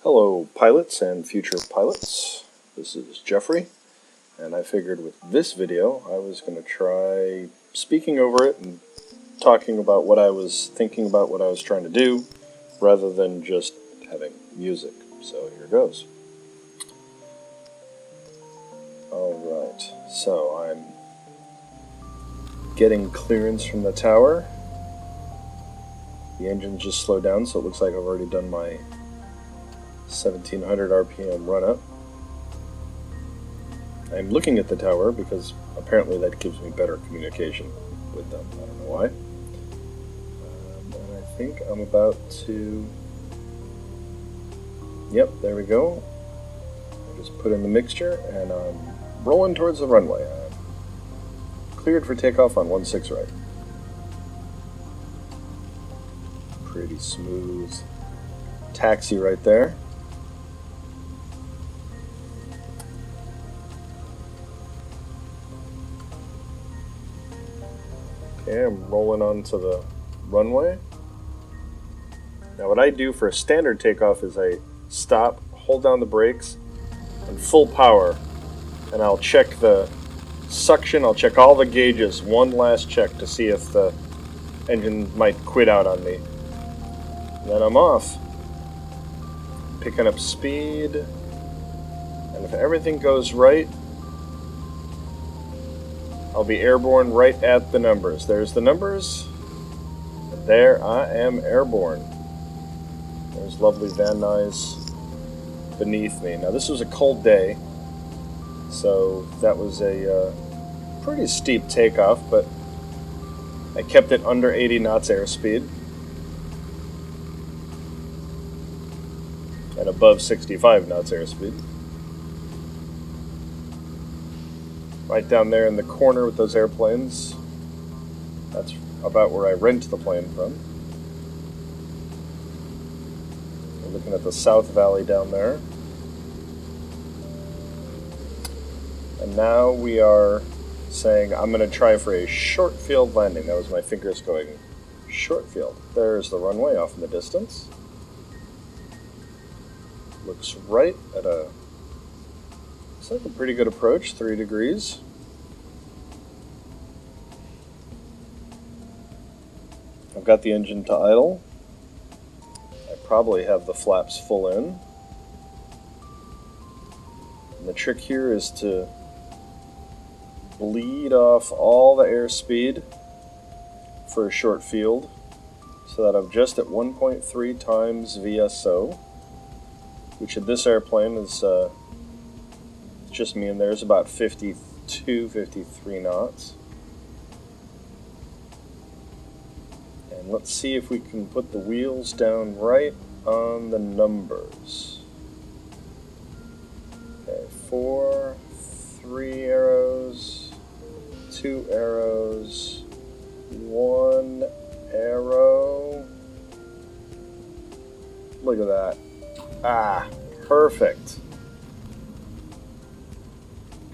Hello pilots and future pilots, this is Jeffrey, and I figured with this video I was going to try speaking over it and talking about what I was thinking about, what I was trying to do, rather than just having music. So here goes. Alright, so I'm getting clearance from the tower. The engine just slowed down, so it looks like I've already done my 1700 RPM run up. I'm looking at the tower because apparently that gives me better communication with them. I don't know why. And I think I'm about to... Yep, there we go. I just put in the mixture and I'm rolling towards the runway. I'm cleared for takeoff on 16 right. Pretty smooth taxi right there. Okay, I'm rolling onto the runway. Now what I do for a standard takeoff is I stop, hold down the brakes, and full power, and I'll check the suction, I'll check all the gauges, one last check to see if the engine might quit out on me. And then I'm off. Picking up speed, and if everything goes right, I'll be airborne right at the numbers. There's the numbers. And there I am airborne. There's lovely Van Nuys beneath me. Now this was a cold day, so that was a pretty steep takeoff, but I kept it under 80 knots airspeed and above 65 knots airspeed. Right down there in the corner with those airplanes. That's about where I rent the plane from. We're looking at the South Valley down there. And now we are saying I'm going to try for a short field landing. That was my fingers going short field. There's the runway off in the distance. Looks right at a... Looks like a pretty good approach, 3 degrees. I've got the engine to idle. I probably have the flaps full in. And the trick here is to bleed off all the airspeed for a short field so that I'm just at 1.3 times VSO, which in this airplane is just me and there's about 52, 53 knots. And let's see if we can put the wheels down right on the numbers. Okay, 4, 3 arrows, 2 arrows, 1 arrow. Look at that. Ah, perfect.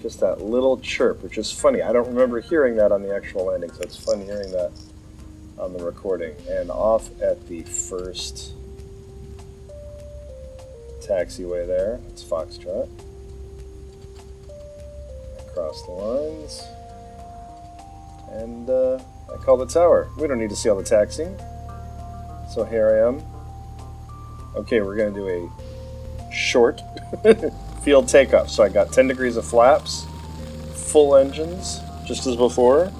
Just that little chirp, which is funny. I don't remember hearing that on the actual landing, so it's fun hearing that on the recording. And off at the first taxiway there, it's Foxtrot. Across the lines. And I call the tower. We don't need to see all the taxiing. So here I am. Okay, we're going to do a short field takeoff. So I got 10 degrees of flaps, full engines, just as before.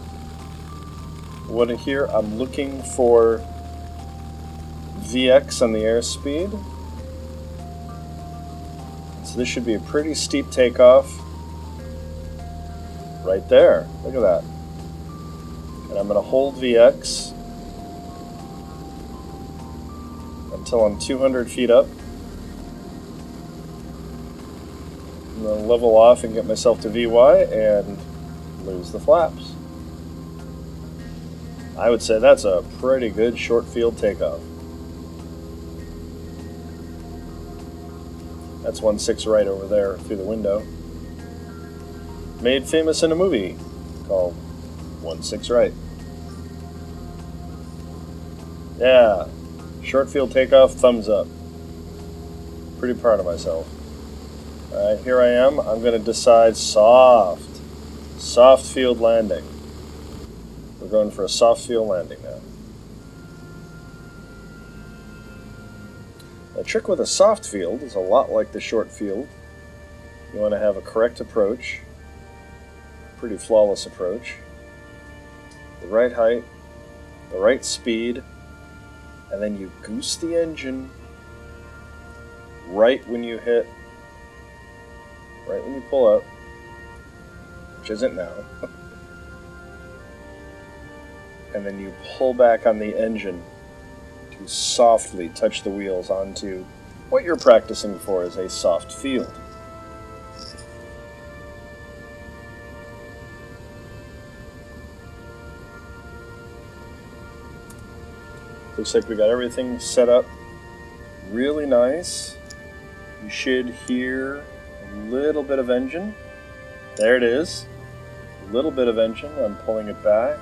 What here? I'm looking for VX on the airspeed. So this should be a pretty steep takeoff. Right there. Look at that. And I'm going to hold VX until I'm 200 feet up. I'm going to level off and get myself to VY and lose the flaps. I would say that's a pretty good short field takeoff. That's 16 right over there through the window. Made famous in a movie called 16 right. Yeah, short field takeoff, thumbs up. Pretty proud of myself. Alright, here I am. I'm going to decide soft. Soft field landing. We're going for a soft field landing now. The trick with a soft field is a lot like the short field. You want to have a correct approach, pretty flawless approach, the right height, the right speed, and then you goose the engine right when you hit, right when you pull up, which isn't now, and then you pull back on the engine to softly touch the wheels onto what you're practicing for is a soft field. Looks like we got everything set up really nice. You should hear a little bit of engine. There it is. A little bit of engine. I'm pulling it back.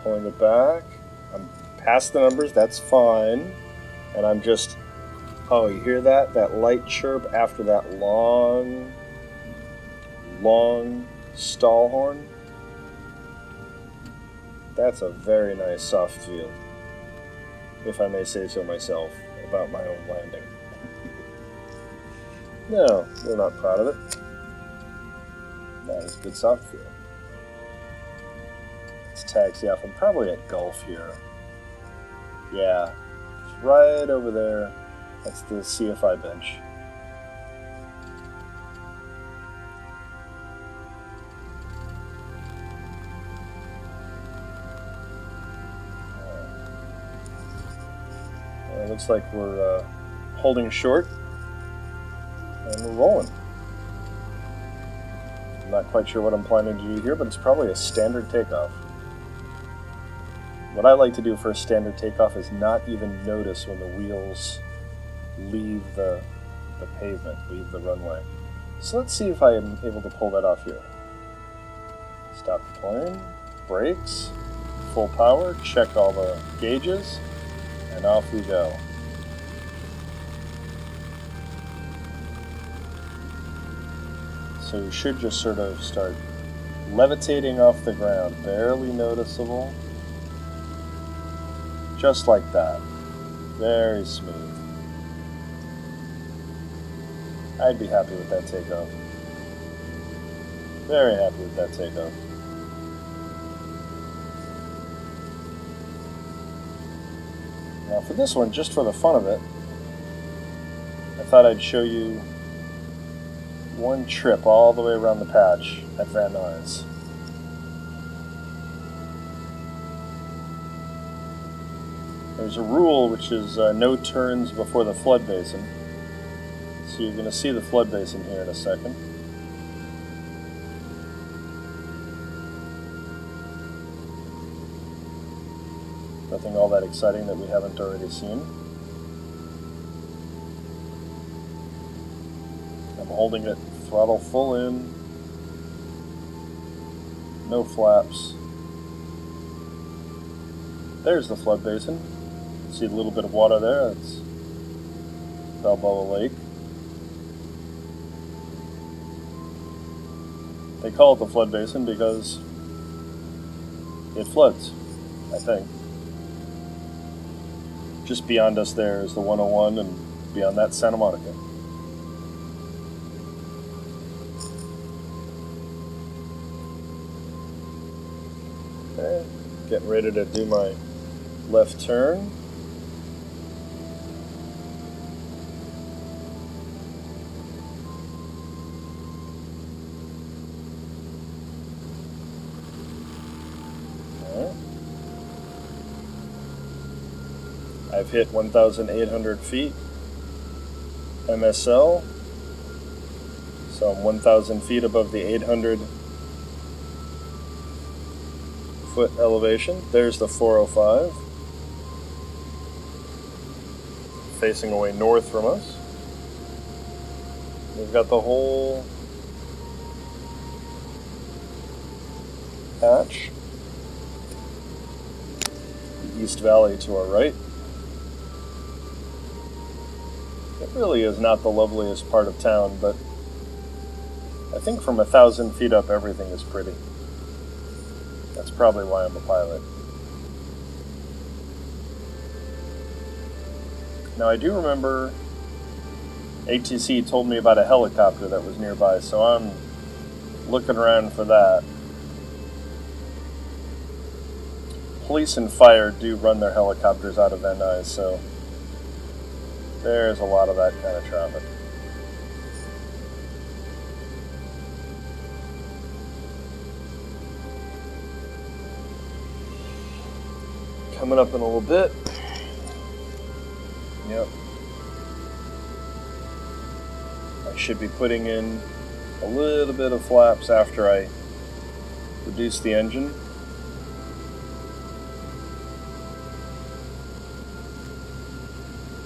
Pulling it back. I'm past the numbers. That's fine. And I'm just... Oh, you hear that? That light chirp after that long stall horn? That's a very nice soft field, if I may say so myself, about my own landing. No, we're not proud of it. That is a good soft field. Let's taxi off. I'm probably at Gulf here. Yeah, it's right over there. That's the CFI bench. It looks like we're holding short, and we're rolling. I'm not quite sure what I'm planning to do here, but it's probably a standard takeoff. What I like to do for a standard takeoff is not even notice when the wheels leave the pavement, leave the runway. So let's see if I am able to pull that off here. Stop the plane, brakes, full power, check all the gauges, and off we go. So you should just sort of start levitating off the ground, barely noticeable. Just like that. Very smooth. I'd be happy with that takeoff. Very happy with that takeoff. Now for this one, just for the fun of it, I thought I'd show you one trip all the way around the patch at Van Nuys. There's a rule which is no turns before the flood basin. So you're going to see the flood basin here in a second. Nothing all that exciting that we haven't already seen. I'm holding it throttle full in. No flaps. There's the flood basin. See a little bit of water there. That's Balboa Lake. They call it the flood basin because it floods, I think. Just beyond us there is the 101, and beyond that, Santa Monica. Okay, getting ready to do my left turn. I've hit 1,800 feet MSL, so I'm 1,000 feet above the 800 foot elevation. There's the 405, facing away north from us. We've got the whole patch, the East Valley to our right. It really is not the loveliest part of town, but I think from 1,000 feet up everything is pretty. That's probably why I'm a pilot. Now I do remember ATC told me about a helicopter that was nearby, so I'm looking around for that. Police and fire do run their helicopters out of Van Nuys, so there's a lot of that kind of traffic. Coming up in a little bit. Yep. I should be putting in a little bit of flaps after I reduce the engine.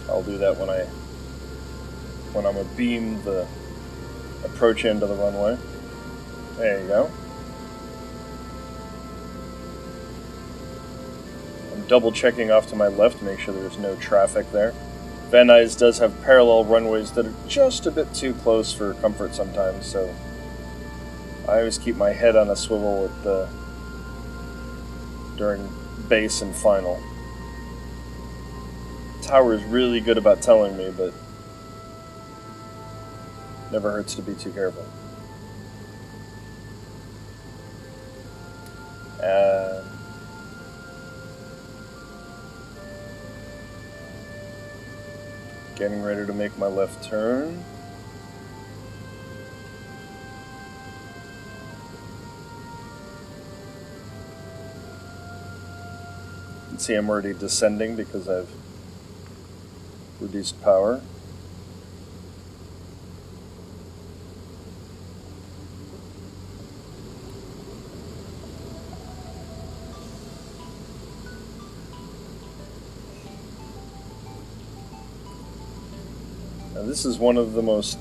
I'll do that when I'm gonna beam the approach end of the runway. There you go. I'm double checking off to my left to make sure there's no traffic there. Van Nuys does have parallel runways that are just a bit too close for comfort sometimes, so I always keep my head on a swivel during base and final. Tower is really good about telling me, but never hurts to be too careful. Getting ready to make my left turn. You can see I'm already descending because I've reduced power. Now this is one of the most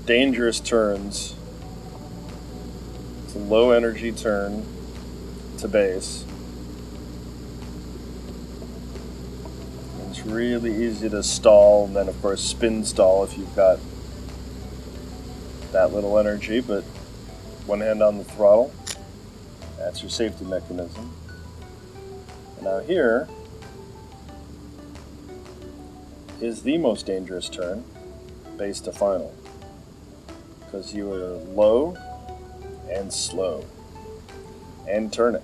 dangerous turns. It's a low energy turn to base. It's really easy to stall, and then of course spin stall if you've got that little energy, but one hand on the throttle, that's your safety mechanism. And now here is the most dangerous turn, base to final, because you are low and slow and turning.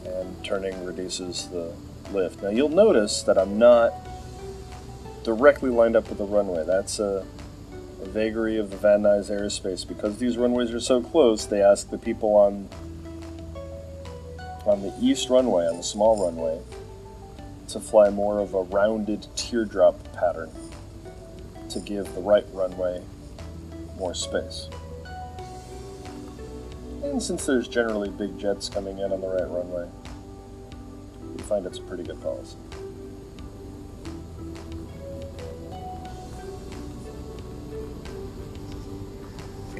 And turning reduces the lift. Now you'll notice that I'm not directly lined up with the runway. That's a vagary of the Van Nuys airspace. Because these runways are so close, they ask the people on the east runway, on the small runway, to fly more of a rounded teardrop pattern to give the right runway more space. And since there's generally big jets coming in on the right runway, we find it's a pretty good policy.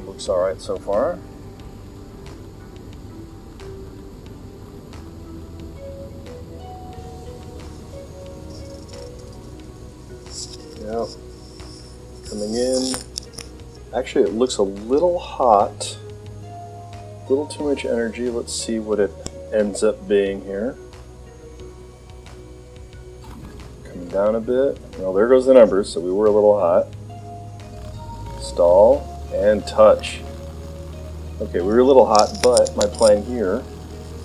Looks alright so far. Yep. Coming in. Actually, it looks a little hot. A little too much energy. Let's see what it ends up being here. Coming down a bit. Well, there goes the numbers, so we were a little hot. Stall and touch. Okay, we were a little hot, but my plan here,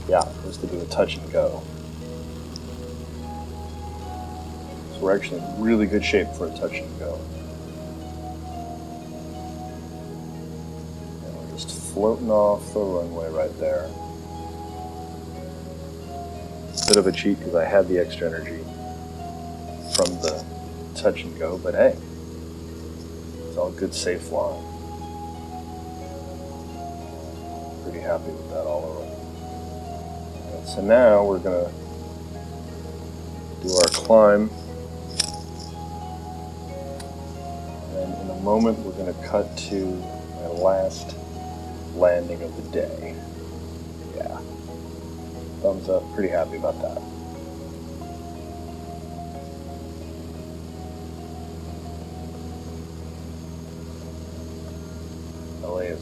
was to do a touch and go. So we're actually in really good shape for a touch and go. And we're just floating off the runway right there. Bit of a cheat because I had the extra energy from the touch and go, but hey, it's all good, safe flying. Pretty happy with that all around. And so now we're gonna do our climb, and in a moment we're gonna cut to my last landing of the day. Yeah, thumbs up, pretty happy about that.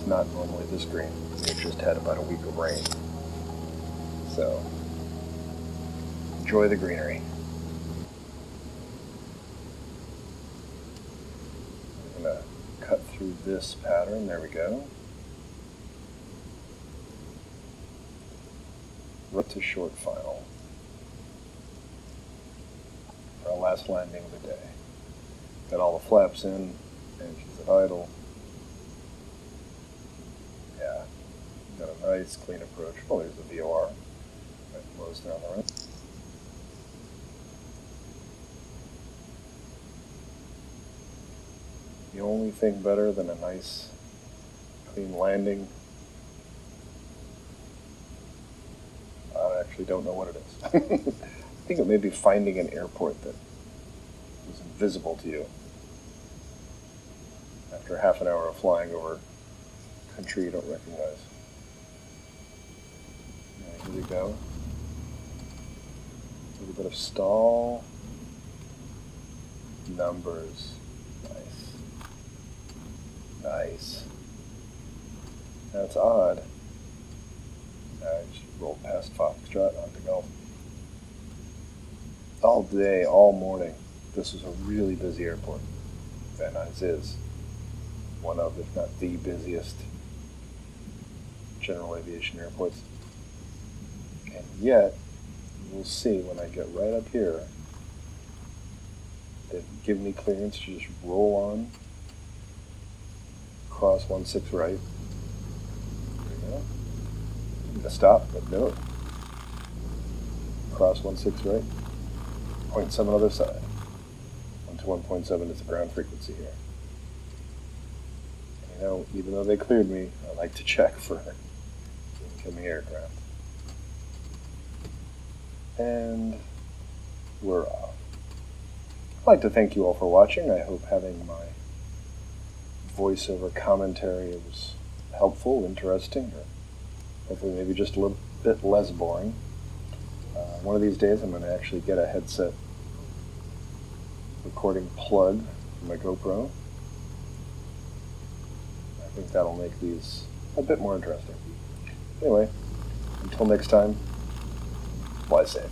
It's not normally this green. We've just had about a week of rain. So, enjoy the greenery. I'm going to cut through this pattern. There we go. Right to short final. Our last landing of the day. Got all the flaps in, engines at idle. Yeah, got a nice clean approach. Oh, there's the VOR. Right, blows down the right. The only thing better than a nice clean landing, I actually don't know what it is. I think it may be finding an airport that is invisible to you after half an hour of flying over country you don't recognize. Right, here we go. A little bit of stall. Numbers. Nice. Nice. That's odd. I just rolled past Foxtrot onto Golf. All day, all morning, this was a really busy airport. Van Nuys is one of, if not the busiest general aviation airports. And yet, we'll see when I get right up here, they've given me clearance to just roll on, cross 16 right. There we go. I'm going to stop, but no. Cross 16 right. 0.7 other side. 121.7 is the ground frequency here. You know, even though they cleared me, I like to check for incoming aircraft. And we're off. I'd like to thank you all for watching. I hope having my voiceover commentary was helpful, interesting, or hopefully maybe just a little bit less boring. One of these days I'm going to actually get a headset recording plug for my GoPro. I think that'll make these a bit more interesting. Anyway, until next time, fly safe.